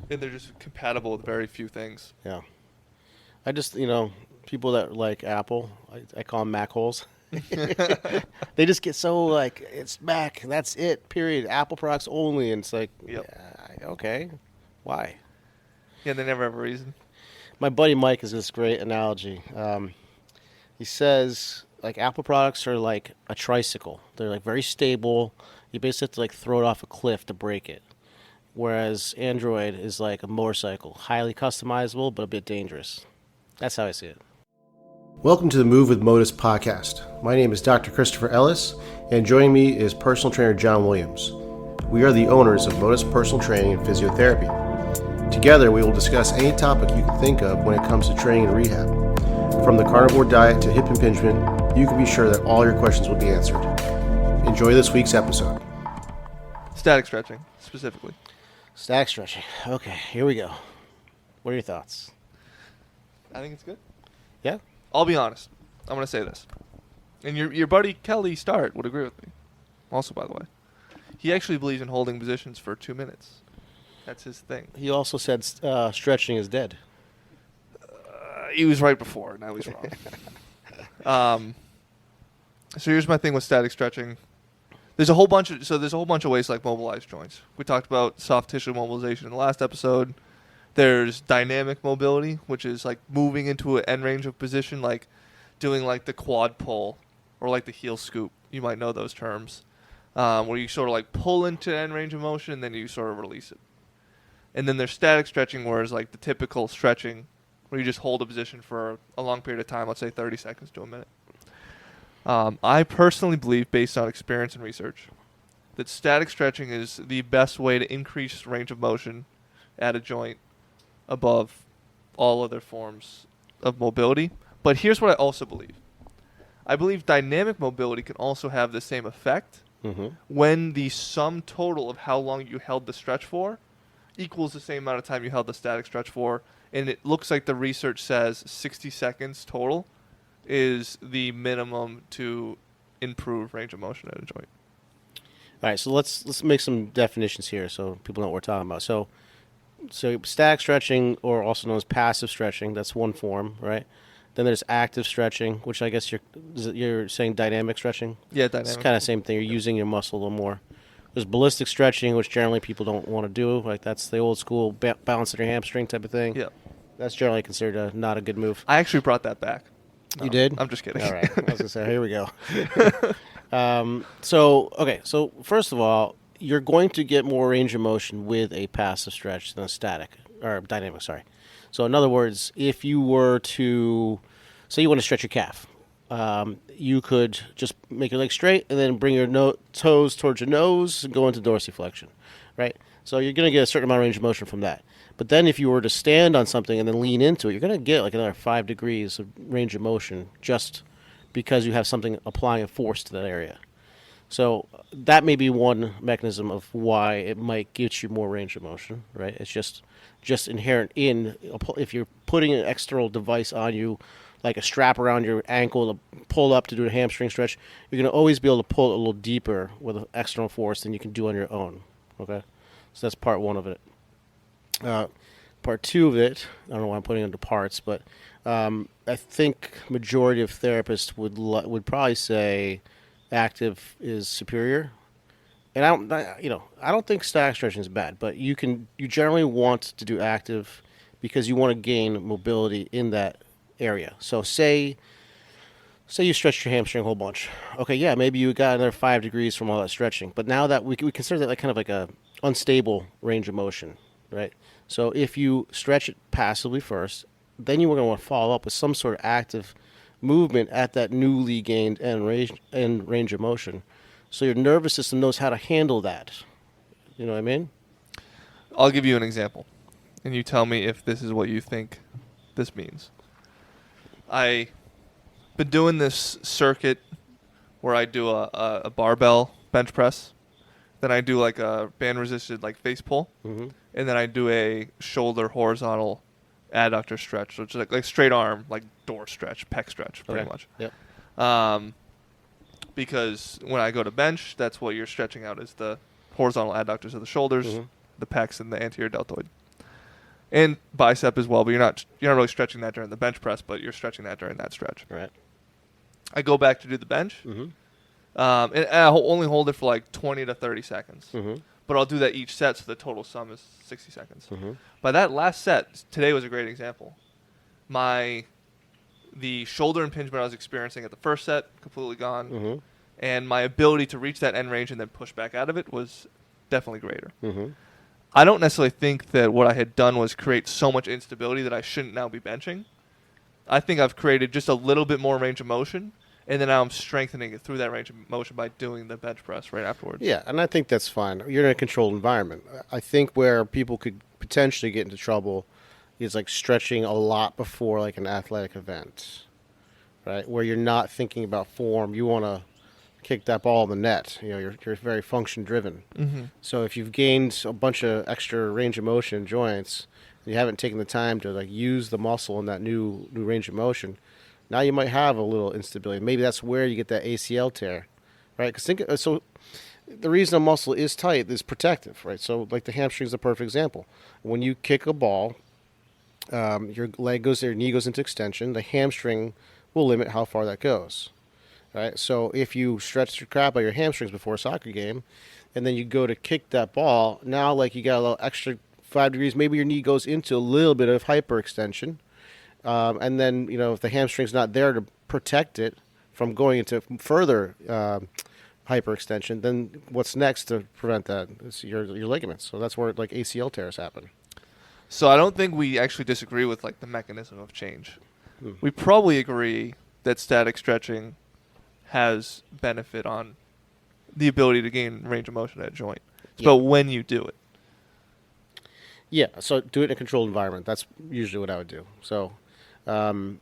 And they're just compatible with very few things. Yeah. I just, people that like Apple, I call them Mac holes. They just get so like, it's Mac, that's it, period. Apple products only. And it's like, Yep. yeah, okay. Why? Yeah, they never have a reason. My buddy Mike has this great analogy. He says, like, Apple products are like a tricycle. They're like very stable. You basically have to like throw it off a cliff to break it. Whereas Android is like a motorcycle, highly customizable, but a bit dangerous. That's how I see it. Welcome to the Move with Motus Podcast. My name is Dr. Christopher Ellis, and joining me is personal trainer John Williams. We are the owners of Motus Personal Training and Physiotherapy. Together, we will discuss any topic you can think of when it comes to training and rehab. From the carnivore diet to hip impingement, you can be sure that all your questions will be answered. Enjoy this week's episode. Static stretching, specifically. Static stretching. Okay, here we go. What are your thoughts? I think it's good. Yeah? I'll be honest. I'm going to say this. And your buddy Kelly Start would agree with me. Also, by the way. He actually believes in holding positions for 2 minutes. That's his thing. He also said stretching is dead. He was right before. Now he's wrong. So here's my thing with static stretching. There's a whole bunch of ways to like mobilize joints. We talked about soft tissue mobilization in the last episode. There's dynamic mobility, which is like moving into an end range of position, like doing like the quad pull or like the heel scoop. You might know those terms, where you sort of like pull into end range of motion and then you sort of release it. And then there's static stretching, where it's like the typical stretching, where you just hold a position for a long period of time, let's say 30 seconds to a minute. I personally believe, based on experience and research, that static stretching is the best way to increase range of motion at a joint above all other forms of mobility. But here's what I also believe. I believe dynamic mobility can also have the same effect when the sum total of how long you held the stretch for equals the same amount of time you held the static stretch for. And it looks like the research says 60 seconds total is the minimum to improve range of motion at a joint. All right, so let's make some definitions here so people know what we're talking about. So static stretching, or also known as passive stretching, that's one form, right? Then there's active stretching, which I guess you're saying dynamic stretching? Yeah, dynamic. It's kind of the same thing. You're using your muscle a little more. There's ballistic stretching, which generally people don't want to do. Like, that's the old school balancing your hamstring type of thing. Yeah. That's generally considered not a good move. I actually brought that back. You did? I'm just kidding. All right. I was going to say, here we go. So first of all, you're going to get more range of motion with a passive stretch than a static, or dynamic, sorry. So in other words, if you were to, say you want to stretch your calf, you could just make your leg straight and then bring your toes towards your nose and go into dorsiflexion, right? So you're going to get a certain amount of range of motion from that. But then if you were to stand on something and then lean into it, you're going to get like another 5 degrees of range of motion just because you have something applying a force to that area. So that may be one mechanism of why it might get you more range of motion, right? It's just inherent in, if you're putting an external device on you, like a strap around your ankle to pull up to do a hamstring stretch, you're going to always be able to pull it a little deeper with an external force than you can do on your own, okay? So that's part one of it. Part two of it, I don't know why I'm putting it into parts, but I think majority of therapists would probably say active is superior. And I don't think static stretching is bad, but you generally want to do active because you want to gain mobility in that area. So say you stretched your hamstring a whole bunch. Okay, yeah, maybe you got another 5 degrees from all that stretching, but now that we consider that like kind of like a unstable range of motion, right? So if you stretch it passively first, then you are going to want to follow up with some sort of active movement at that newly gained end range of motion. So your nervous system knows how to handle that. You know what I mean? I'll give you an example, and you tell me if this is what you think this means. I've been doing this circuit where I do a barbell bench press, then I do like a band-resisted like face pull, and then I do a shoulder horizontal adductor stretch, which is like straight arm, like door stretch, pec stretch, pretty much. Yep. Because when I go to bench, that's what you're stretching out is the horizontal adductors of the shoulders, the pecs, and the anterior deltoid. And bicep as well, but you're not really stretching that during the bench press, but you're stretching that during that stretch. Right. I go back to do the bench, and I only hold it for like 20 to 30 seconds. But I'll do that each set, so the total sum is 60 seconds. By that last set, today was a great example. The shoulder impingement I was experiencing at the first set, completely gone. And my ability to reach that end range and then push back out of it was definitely greater. I don't necessarily think that what I had done was create so much instability that I shouldn't now be benching. I think I've created just a little bit more range of motion, and then now I'm strengthening it through that range of motion by doing the bench press right afterwards. Yeah, and I think that's fine. You're in a controlled environment. I think where people could potentially get into trouble is like stretching a lot before like an athletic event, right? Where you're not thinking about form. You want to kick that ball in the net. You know, you're very function driven. So if you've gained a bunch of extra range of motion in joints, and you haven't taken the time to like use the muscle in that new range of motion, now you might have a little instability. Maybe that's where you get that ACL tear, right? Because so the reason a muscle is tight is protective, right? So like the hamstring is a perfect example. When you kick a ball, your knee goes into extension. The hamstring will limit how far that goes. Right? So if you stretch the crap out of your hamstrings before a soccer game, and then you go to kick that ball, now like you got a little extra 5 degrees, maybe your knee goes into a little bit of hyperextension, and then if the hamstring's not there to protect it from going into further hyperextension, then what's next to prevent that is your ligaments. So that's where like ACL tears happen. So I don't think we actually disagree with like the mechanism of change. We probably agree that static stretching has benefit on the ability to gain range of motion at a joint. But when you do it. Yeah, so do it in a controlled environment. That's usually what I would do. So in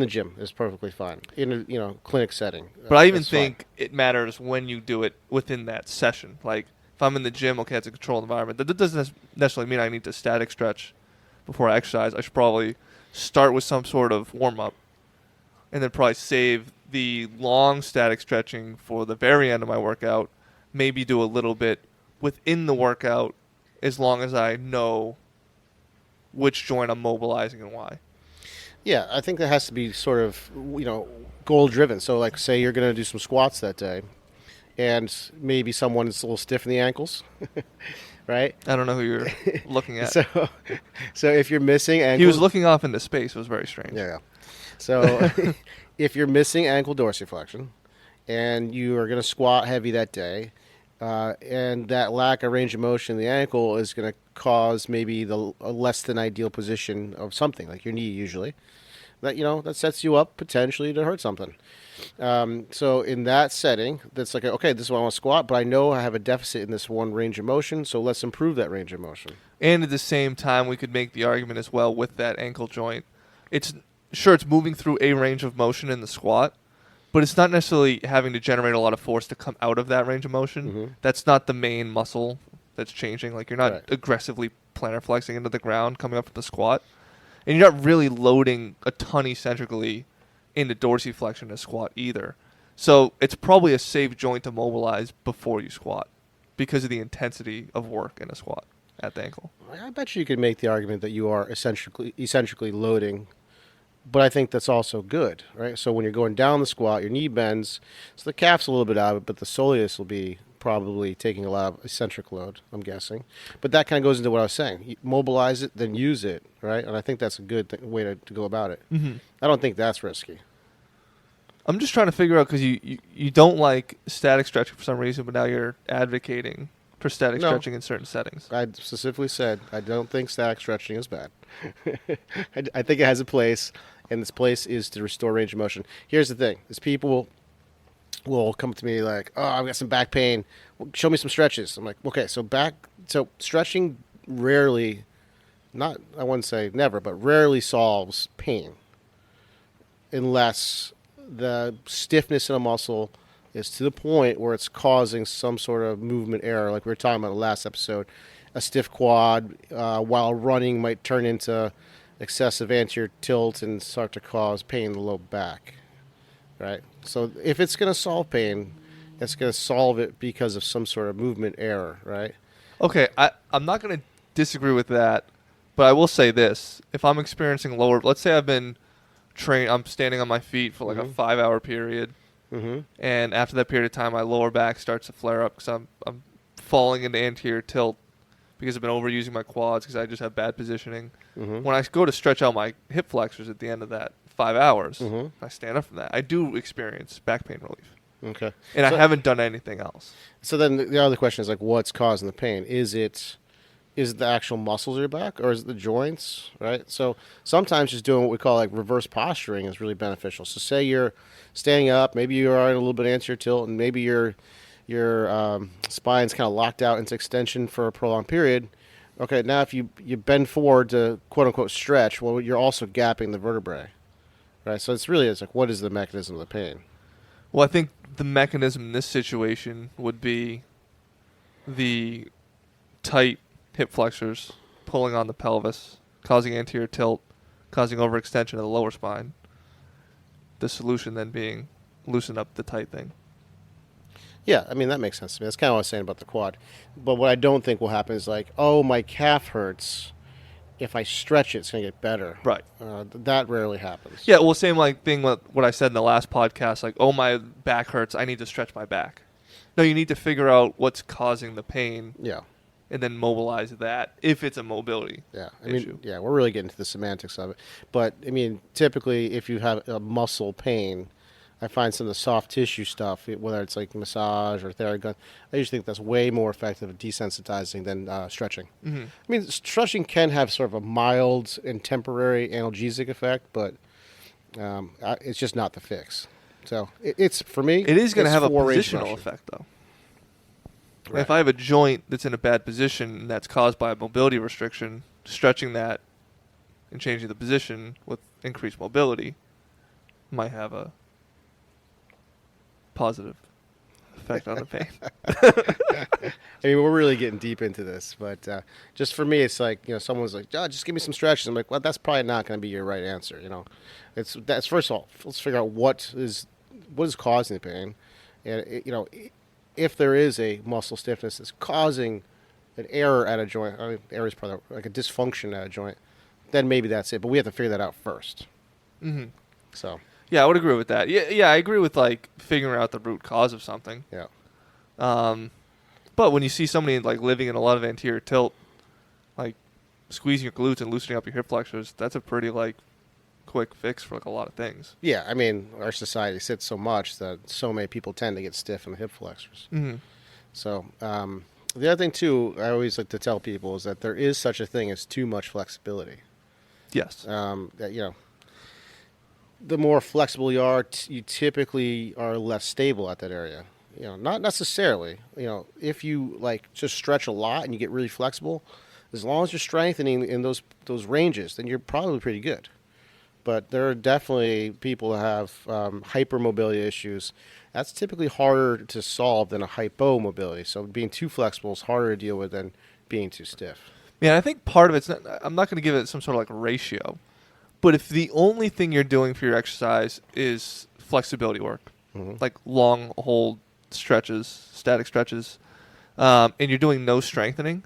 the gym is perfectly fine. In a clinic setting. But I even think it matters when you do it within that session. Like if I'm in the gym, okay, it's a controlled environment. That doesn't necessarily mean I need to static stretch before I exercise. I should probably start with some sort of warm-up and then probably save the long static stretching for the very end of my workout, maybe do a little bit within the workout as long as I know which joint I'm mobilizing and why. Yeah, I think that has to be sort of, goal driven. So like say you're going to do some squats that day and maybe someone is a little stiff in the ankles, right? I don't know who you're looking at. So if you're missing ankles... He was looking off into space. It was very strange. Yeah. So if you're missing ankle dorsiflexion and you are going to squat heavy that day, and that lack of range of motion in the ankle is going to cause maybe a less than ideal position of something, like your knee usually, that sets you up potentially to hurt something. So in that setting, that's like, okay, this is what I want to squat, but I know I have a deficit in this one range of motion, so let's improve that range of motion. And at the same time, we could make the argument as well with that ankle joint. It's moving through a range of motion in the squat, but it's not necessarily having to generate a lot of force to come out of that range of motion. That's not the main muscle that's changing. Like you're not aggressively plantar flexing into the ground coming up from the squat. And you're not really loading a ton eccentrically into dorsiflexion to squat either. So it's probably a safe joint to mobilize before you squat because of the intensity of work in a squat at the ankle. I bet you could make the argument that you are eccentrically loading, but I think that's also good, right? So when you're going down the squat, your knee bends, so the calf's a little bit out of it, but the soleus will be probably taking a lot of eccentric load, I'm guessing. But that kind of goes into what I was saying. You mobilize it, then use it, right? And I think that's a good way to go about it. I don't think that's risky. I'm just trying to figure out, because you don't like static stretching for some reason, but now you're advocating for static stretching in certain settings. I specifically said I don't think static stretching is bad. I think it has a place, and this place is to restore range of motion. Here's the thing, is people will come to me like, oh, I've got some back pain. Show me some stretches. I'm like, okay, so stretching rarely, I wouldn't say never, but rarely solves pain unless the stiffness in a muscle is to the point where it's causing some sort of movement error, like we were talking about in the last episode. A stiff quad while running might turn into excessive anterior tilt and start to cause pain in the low back, right? So if it's going to solve pain, it's going to solve it because of some sort of movement error, right? Okay, I'm not going to disagree with that, But I will say this: if I'm experiencing lower, let's say I've been I'm standing on my feet for like a 5-hour period, and after that period of time, my lower back starts to flare up because I'm falling into anterior tilt because I've been overusing my quads because I just have bad positioning. When I go to stretch out my hip flexors at the end of that 5 hours, I stand up from that. I do experience back pain relief. Okay. And I haven't done anything else. So then the other question is like, what's causing the pain? Is it the actual muscles of your back, or is it the joints, right? So sometimes just doing what we call like reverse posturing is really beneficial. So say you're standing up, maybe you are in a little bit anterior tilt, and maybe your spine's kind of locked out into extension for a prolonged period. Okay, now if you bend forward to quote-unquote stretch, well, you're also gapping the vertebrae, right? So it's like, what is the mechanism of the pain? Well, I think the mechanism in this situation would be the tight hip flexors pulling on the pelvis, causing anterior tilt, causing overextension of the lower spine. The solution then being loosen up the tight thing. Yeah, I mean, that makes sense to me. That's kind of what I was saying about the quad. But what I don't think will happen is like, oh, my calf hurts. If I stretch it, it's going to get better. Right. That rarely happens. Yeah, well, same like thing with what I said in the last podcast, like, oh, my back hurts, I need to stretch my back. No, you need to figure out what's causing the pain. Yeah. And then mobilize that if it's a mobility issue. Yeah, we're really getting to the semantics of it. But, I mean, typically if you have a muscle pain, I find some of the soft tissue stuff, whether it's like massage or Theragun, I usually think that's way more effective at desensitizing than stretching. I mean, stretching can have sort of a mild and temporary analgesic effect, but it's just not the fix. So it's, for me, it is going to have a range positional motion. effect, though. Right. If I have a joint that's in a bad position and that's caused by a mobility restriction, stretching that and changing the position with increased mobility might have a positive effect on the pain. I mean, we're really getting deep into this, but just for me, it's like, someone's like, oh, just give me some stretches. I'm like, well, that's probably not going to be your right answer. That's first of all, let's figure out what is causing the pain, and if there is a muscle stiffness that's causing an error at a joint, I mean, error is probably like a dysfunction at a joint, then maybe that's it. But we have to figure that out first. So. Yeah, I would agree with that. Yeah, I agree with like figuring out the root cause of something. Yeah. But when you see somebody like living in a lot of anterior tilt, like squeezing your glutes and loosening up your hip flexors, that's a pretty like quick fix for like a lot of things. Yeah, I mean, our society sits so much that so many people tend to get stiff in the hip flexors. So the other thing too, I always like to tell people is that there is such a thing as too much flexibility. Yes. That the more flexible you are, you typically are less stable at that area. Not necessarily. If you like just stretch a lot and you get really flexible, as long as you're strengthening in those ranges, then you're probably pretty good. But there are definitely people that have hypermobility issues. That's typically harder to solve than a hypomobility. So being too flexible is harder to deal with than being too stiff. Yeah, I think part of it's not, I'm not going to give it some sort of like ratio. But if the only thing you're doing for your exercise is flexibility work, like long hold stretches, static stretches, and you're doing no strengthening,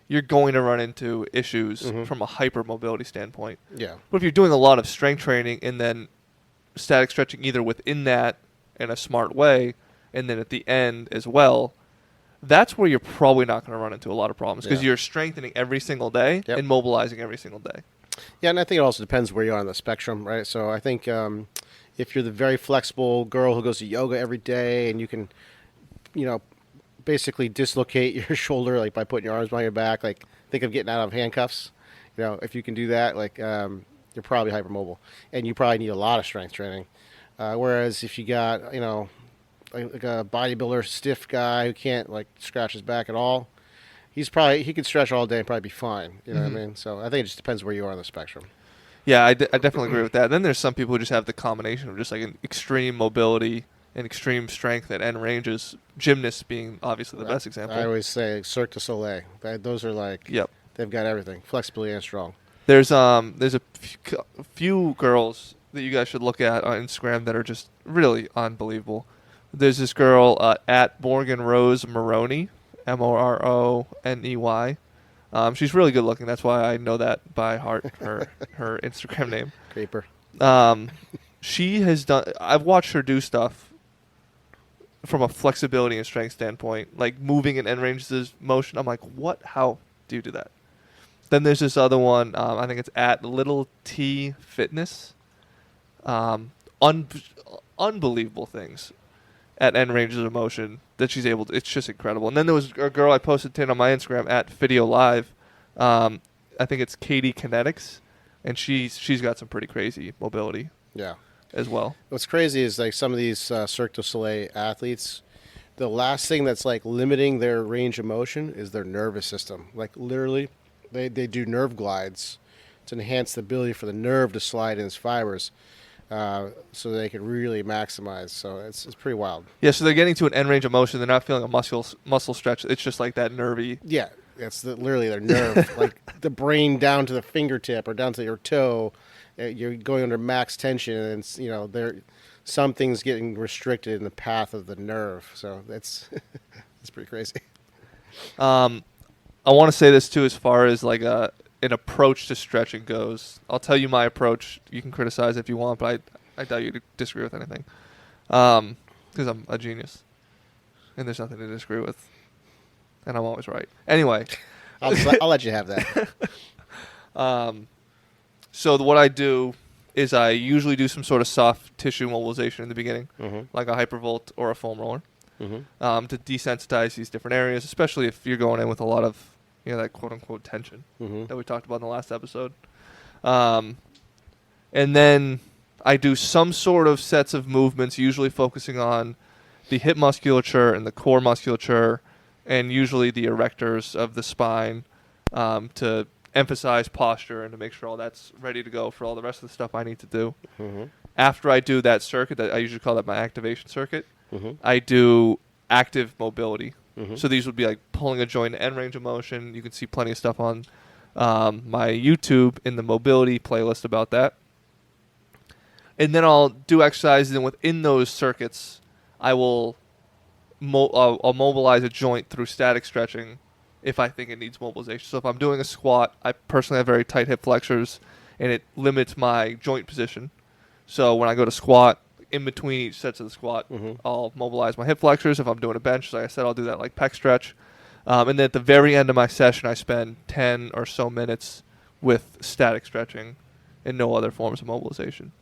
you're going to run into issues from a hypermobility standpoint. Yeah. But if you're doing a lot of strength training and then static stretching either within that in a smart way and then at the end as well, that's where you're probably not going to run into a lot of problems because you're strengthening every single day and mobilizing every single day. Yeah, and I think it also depends where you are on the spectrum, right? So I think if you're the very flexible girl who goes to yoga every day and you can, basically dislocate your shoulder like by putting your arms behind your back, like think of getting out of handcuffs. If you can do that, like you're probably hypermobile, and you probably need a lot of strength training. Whereas if you got, like a bodybuilder, stiff guy who can't like scratch his back at all, he could stretch all day and probably be fine. You know what I mean? So I think it just depends where you are on the spectrum. Yeah, I definitely agree with that. Then there's some people who just have the combination of just like an extreme mobility and extreme strength at end ranges. Gymnasts being obviously the best example. I always say Cirque du Soleil. Those are like, they've got everything, flexibility and strong. There's a few girls that you guys should look at on Instagram that are just really unbelievable. There's this girl at Morgan Rose Moroney, Moroney. She's really good looking. That's why I know that by heart. Her Instagram name. Creeper. She has done. I've watched her do stuff from a flexibility and strength standpoint, like moving in end ranges of motion. I'm like, what? How do you do that? Then there's this other one. I think it's at Little T Fitness. Unbelievable things at end ranges of motion that she's able to. It's just incredible. And then there was a girl I posted on my Instagram at Physio Live. I think it's Katie Kinetics, and she's got some pretty crazy mobility. Yeah. As well. What's crazy is like some of these Cirque du Soleil athletes, the last thing that's like limiting their range of motion is their nervous system. Like literally, they do nerve glides to enhance the ability for the nerve to slide in its fibers, so they can really maximize. So it's pretty wild. Yeah, so they're getting to an end range of motion. They're not feeling a muscle stretch. It's just like that nervy. Yeah, that's literally their nerve, like the brain down to the fingertip or down to your toe. You're going under max tension, and something's getting restricted in the path of the nerve. So that's it's pretty crazy. I want to say this too, as far as like an approach to stretching goes. I'll tell you my approach. You can criticize if you want, but I doubt you disagree with anything, because I'm a genius, and there's nothing to disagree with, and I'm always right. Anyway, I'll let you have that. So what I do is I usually do some sort of soft tissue mobilization in the beginning, like a hypervolt or a foam roller, to desensitize these different areas, especially if you're going in with a lot of that quote-unquote tension that we talked about in the last episode. And then I do some sort of sets of movements, usually focusing on the hip musculature and the core musculature, and usually the erectors of the spine, to emphasize posture and to make sure all that's ready to go for all the rest of the stuff I need to do. After I do that circuit, that I usually call that my activation circuit, I do active mobility. So these would be like pulling a joint end range of motion. You can see plenty of stuff on my YouTube in the mobility playlist about that. And then I'll do exercises, and within those circuits, I will I'll mobilize a joint through static stretching if I think it needs mobilization. So if I'm doing a squat, I personally have very tight hip flexors, and it limits my joint position. So when I go to squat, in between each sets of the squat, I'll mobilize my hip flexors. If I'm doing a bench, like I said, I'll do that like pec stretch. And then at the very end of my session, I spend 10 or so minutes with static stretching and no other forms of mobilization.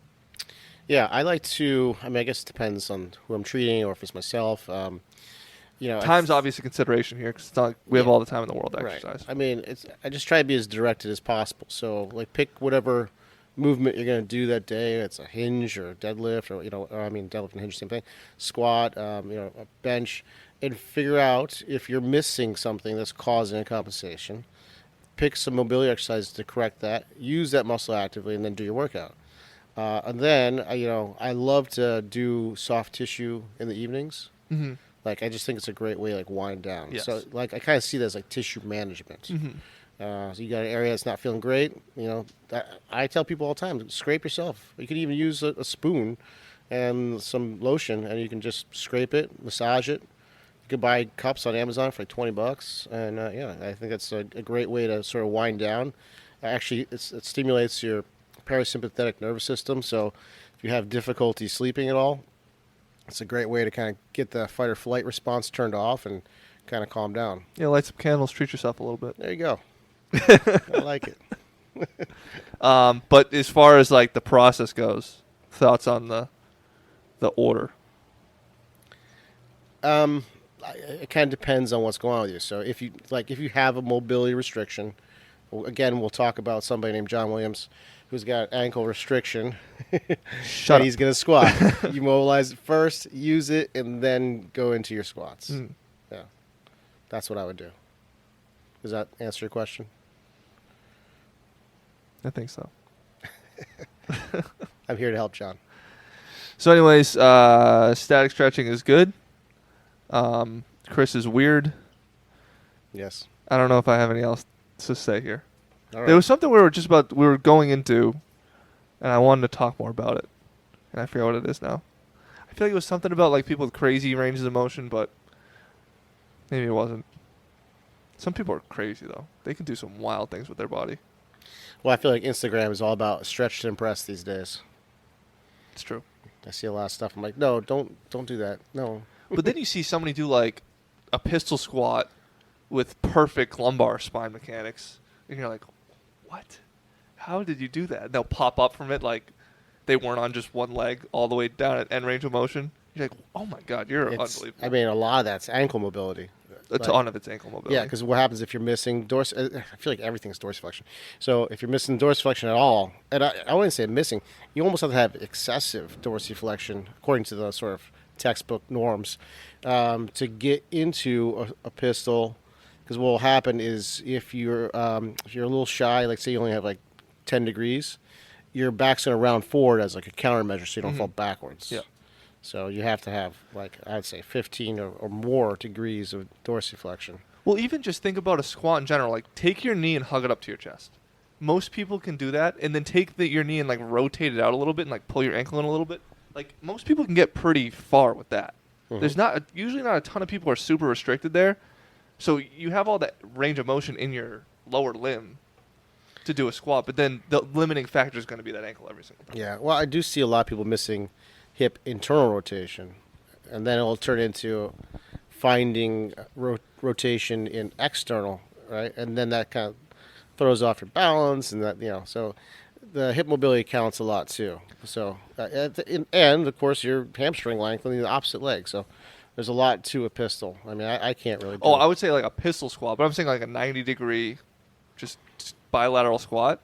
Yeah, I like to, I guess it depends on who I'm treating or if it's myself. Time's obviously a consideration here, because it's not like we have all the time in the world to exercise. Right. I just try to be as directed as possible. So, like, pick whatever movement you're going to do that day. It's a hinge or a deadlift, or deadlift and hinge, same thing. Squat, a bench, and figure out if you're missing something that's causing a compensation. Pick some mobility exercises to correct that. Use that muscle actively, and then do your workout. And then, I love to do soft tissue in the evenings. Like, I just think it's a great way to, like, wind down. Yes. So, like, I kind of see that as, like, tissue management. So you got an area that's not feeling great. I tell people all the time, scrape yourself. You could even use a spoon and some lotion, and you can just scrape it, massage it. You could buy cups on Amazon for like $20, and I think that's a great way to sort of wind down. Actually, it stimulates your parasympathetic nervous system, so if you have difficulty sleeping at all, it's a great way to kind of get the fight or flight response turned off and kind of calm down. Yeah, light some candles, treat yourself a little bit. There you go. I like it. But as far as like the process goes, thoughts on the order? It kind of depends on what's going on with you. So if you have a mobility restriction, again, we'll talk about somebody named John Williams who's got ankle restriction. Shut up. He's going to squat. You mobilize it first, use it, and then go into your squats. Yeah, that's what I would do. Does that answer your question? I think so. I'm here to help John. So anyways, static stretching is good. Chris is weird. Yes. I don't know if I have anything else to say here. All right. There was something we were going into, and I wanted to talk more about it, and I forget what it is now. I feel like it was something about like people with crazy ranges of motion, but maybe it wasn't. Some people are crazy though. They can do some wild things with their body. Well, I feel like Instagram is all about stretch to impress these days. It's true. I see a lot of stuff. I'm like, no, don't do that. No. But then you see somebody do like a pistol squat with perfect lumbar spine mechanics, and you're like, what? How did you do that? And they'll pop up from it like they weren't on just one leg all the way down at end range of motion. You're like, oh my God, you're unbelievable. I mean, a lot of that's ankle mobility. A ton of it's ankle mobility. Yeah, because what happens if you're missing I feel like everything's dorsiflexion. So if you're missing dorsiflexion at all, and I wouldn't say missing, you almost have to have excessive dorsiflexion according to the sort of textbook norms to get into a pistol. Because what will happen is if you're a little shy, like say you only have like 10 degrees, your back's going to round forward as like a countermeasure so you don't fall backwards. Yeah. So you have to have, like, I'd say 15 or more degrees of dorsiflexion. Well, even just think about a squat in general. Like, take your knee and hug it up to your chest. Most people can do that, and then take your knee and, like, rotate it out a little bit and, like, pull your ankle in a little bit. Like, most people can get pretty far with that. Mm-hmm. There's usually not a ton of people are super restricted there. So you have all that range of motion in your lower limb to do a squat, but then the limiting factor is going to be that ankle every single time. Yeah, well, I do see a lot of people missing hip internal rotation, and then it'll turn into finding rotation in external, right? And then that kind of throws off your balance, and that, you know, so the hip mobility counts a lot too. So and of course your hamstring length on the opposite leg. So there's a lot to a pistol. I mean, I can't really do it. I would say like a pistol squat, but I'm saying like a 90-degree just bilateral squat.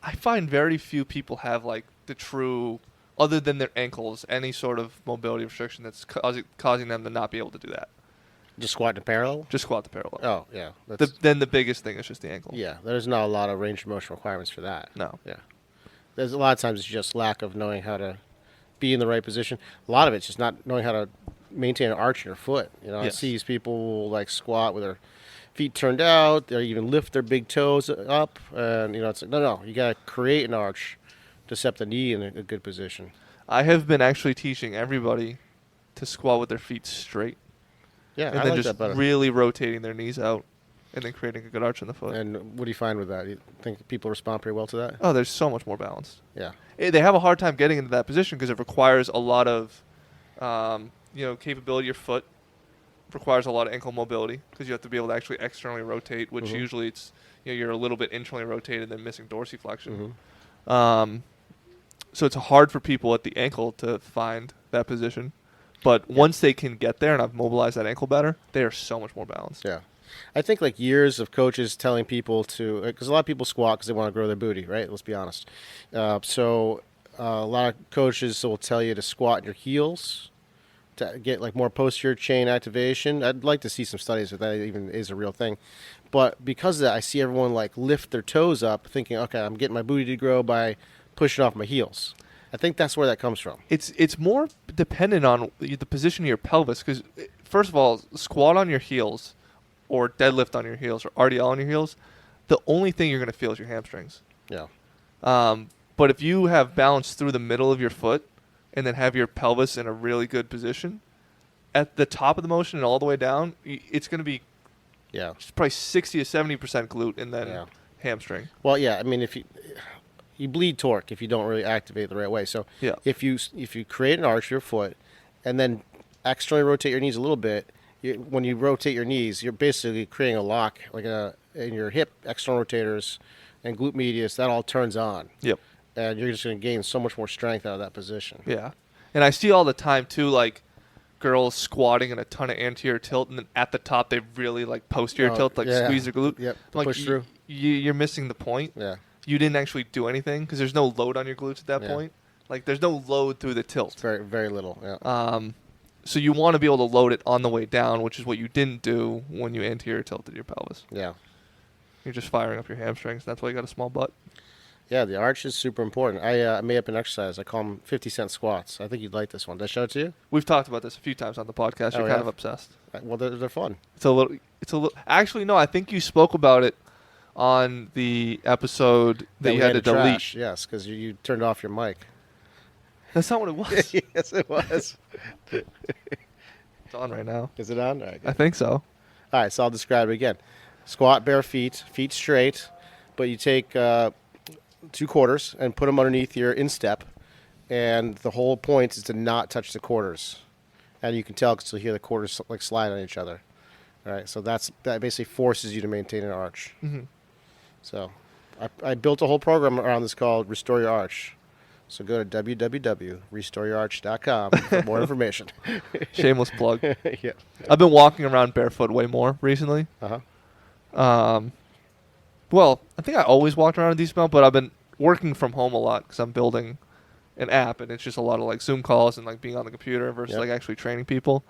I find very few people have like the true, other than their ankles, any sort of mobility restriction that's causing them to not be able to do that. Just squat in parallel? Just squat the parallel. Oh, yeah. Then the biggest thing is just the ankle. Yeah, there's not a lot of range of motion requirements for that. No. Yeah. There's a lot of times it's just lack of knowing how to be in the right position. A lot of it's just not knowing how to maintain an arch in your foot. You know, Yes. I see these people like squat with their feet turned out. They even lift their big toes up. And, you know, it's like, no, you got to create an arch to set the knee in a good position. I have been actually teaching everybody to squat with their feet straight. Yeah, and I then like just that better. really rotating their knees out and then creating a good arch in the foot. And what do you find with that? You think people respond pretty well to that? Oh, there's so much more balanced. Yeah. They have a hard time getting into that position because it requires a lot of, capability. Your foot requires a lot of ankle mobility because you have to be able to actually externally rotate, which usually it's, you're a little bit internally rotated and missing dorsiflexion. So it's hard for people at the ankle to find that position. But once they can get there and I've mobilized that ankle better, they are so much more balanced. Yeah. I think like years of coaches telling people to, because a lot of people squat because they want to grow their booty, right? Let's be honest. So a lot of coaches will tell you to squat in your heels to get like more posterior chain activation. I'd like to see some studies if that even is a real thing. But because of that, I see everyone like lift their toes up thinking, okay, I'm getting my booty to grow by pushing off my heels. I think that's where that comes from. It's more dependent on the position of your pelvis because, first of all, squat on your heels or deadlift on your heels or RDL on your heels, the only thing you're going to feel is your hamstrings. Yeah. But if you have balance through the middle of your foot and then have your pelvis in a really good position, at the top of the motion and all the way down, it's going to be probably 60 to 70% glute and then hamstring. Well, yeah, I mean, if you bleed torque if you don't really activate it the right way. So if you create an arch of your foot and then externally rotate your knees a little bit, when you rotate your knees, you're basically creating a lock like in your hip, external rotators and glute medius. That all turns on. Yep. And you're just going to gain so much more strength out of that position. Yeah. And I see all the time, too, like girls squatting in a ton of anterior tilt, and then at the top they really like posterior tilt, like squeeze their glute. Yep. Like, push through. You're missing the point. Yeah. You didn't actually do anything because there's no load on your glutes at that point. Like there's no load through the tilt. It's very, very little. Yeah. So you want to be able to load it on the way down, which is what you didn't do when you anterior tilted your pelvis. Yeah. You're just firing up your hamstrings. That's why you got a small butt. Yeah, the arch is super important. I made up an exercise. I call them 50-cent squats. I think you'd like this one. Did I show it to you? We've talked about this a few times on the podcast. You're kind of obsessed. Well, they're fun. It's a little. Actually, no. I think you spoke about it on the episode that you had to delete. Trash, yes, because you turned off your mic. That's not what it was. Yes, it was. It's on right now. Is it on? All right, I think so. All right, so I'll describe it again. Squat bare feet, feet straight, but you take 2 quarters and put them underneath your instep, and the whole point is to not touch the quarters. And you can tell because you'll hear the quarters like slide on each other. All right, so that basically forces you to maintain an arch. Mm-hmm. So I built a whole program around this called Restore Your Arch. So go to www.restoreyourarch.com for more information. Shameless plug. Yeah. I've been walking around barefoot way more recently. Uh-huh. Well, I think I always walked around a decent amount, but I've been working from home a lot because I'm building an app, and it's just a lot of like Zoom calls and like being on the computer versus like actually training people.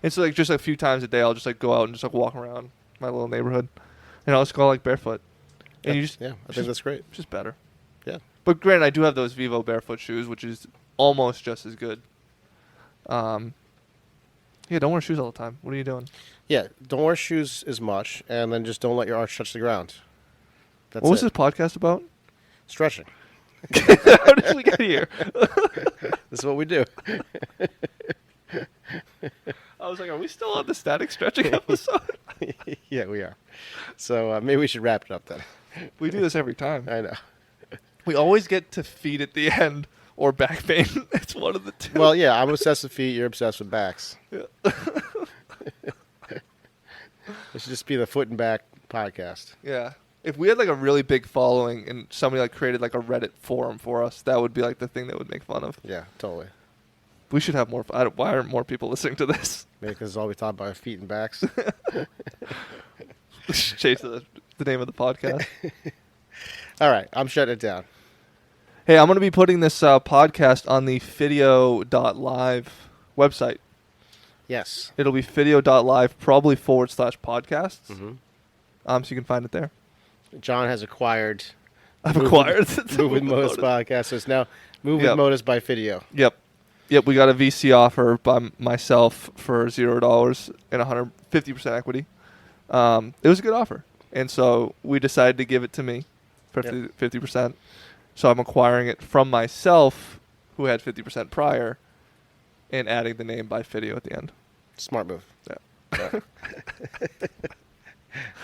And so like just a few times a day, I'll just like go out and just like walk around my little neighborhood, and I'll just go like barefoot. And I think that's great. It's just better. Yeah. But granted, I do have those Vivo barefoot shoes, which is almost just as good. Yeah, don't wear shoes all the time. What are you doing? Yeah, don't wear shoes as much, and then just don't let your arch touch the ground. That's What was it. this podcast about? Stretching. How did we get here? This is what we do. I was like, are we still on the static stretching episode? Yeah, we are. So maybe we should wrap it up then. We do this every time. I know. We always get to feet at the end or back pain. It's one of the two. Well, yeah, I'm obsessed with feet. You're obsessed with backs. Yeah. This should just be the foot and back podcast. Yeah. If we had like a really big following and somebody like created like a Reddit forum for us, that would be like the thing that would make fun of. Yeah, totally. We should have more. Why aren't more people listening to this? Maybe because all we thought about feet and backs. Change the name of the podcast. All right, I'm shutting it down. Hey, I'm going to be putting this podcast on the Physio.live website. Yes. It'll be Physio.live, probably /podcasts. Mm-hmm. So you can find it there. John has acquired. I've acquired Move with Motus Podcast. So it's now Move with Motus by Physio. Yep. We got a VC offer by myself for $0 and 150% equity. It was a good offer. And so we decided to give it to me for 50%. So I'm acquiring it from myself, who had 50% prior, and adding the name by Physio at the end. Smart move. Yeah. All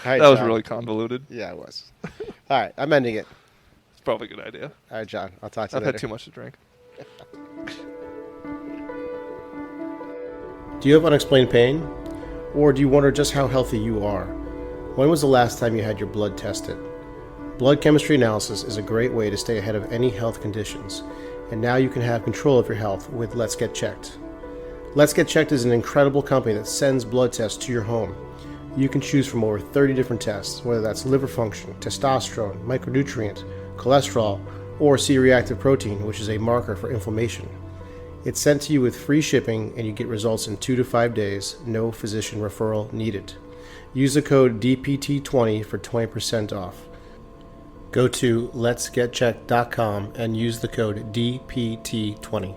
right, That was John. really convoluted. Yeah, it was. All right, I'm ending it. It's probably a good idea. All right, John. I'll talk to you I've later. had too much to drink. Do you have unexplained pain? Or do you wonder just how healthy you are? When was the last time you had your blood tested? Blood chemistry analysis is a great way to stay ahead of any health conditions, and now you can have control of your health with Let's Get Checked. Let's Get Checked is an incredible company that sends blood tests to your home. You can choose from over 30 different tests, whether that's liver function, testosterone, micronutrient, cholesterol, or C-reactive protein, which is a marker for inflammation. It's sent to you with free shipping, and you get results in 2 to 5 days, no physician referral needed. Use the code DPT20 for 20% off. Go to letsgetchecked.com and use the code DPT20.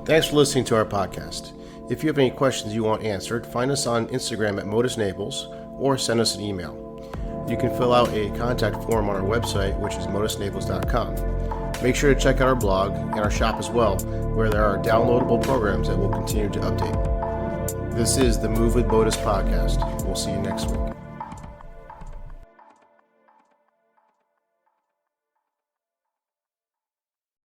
Thanks for listening to our podcast. If you have any questions you want answered, find us on Instagram at Motus Naples or send us an email. You can fill out a contact form on our website, which is motusnaples.com. Make sure to check out our blog and our shop as well, where there are downloadable programs that we'll continue to update. This is the Move with Motus podcast. We'll see you next week.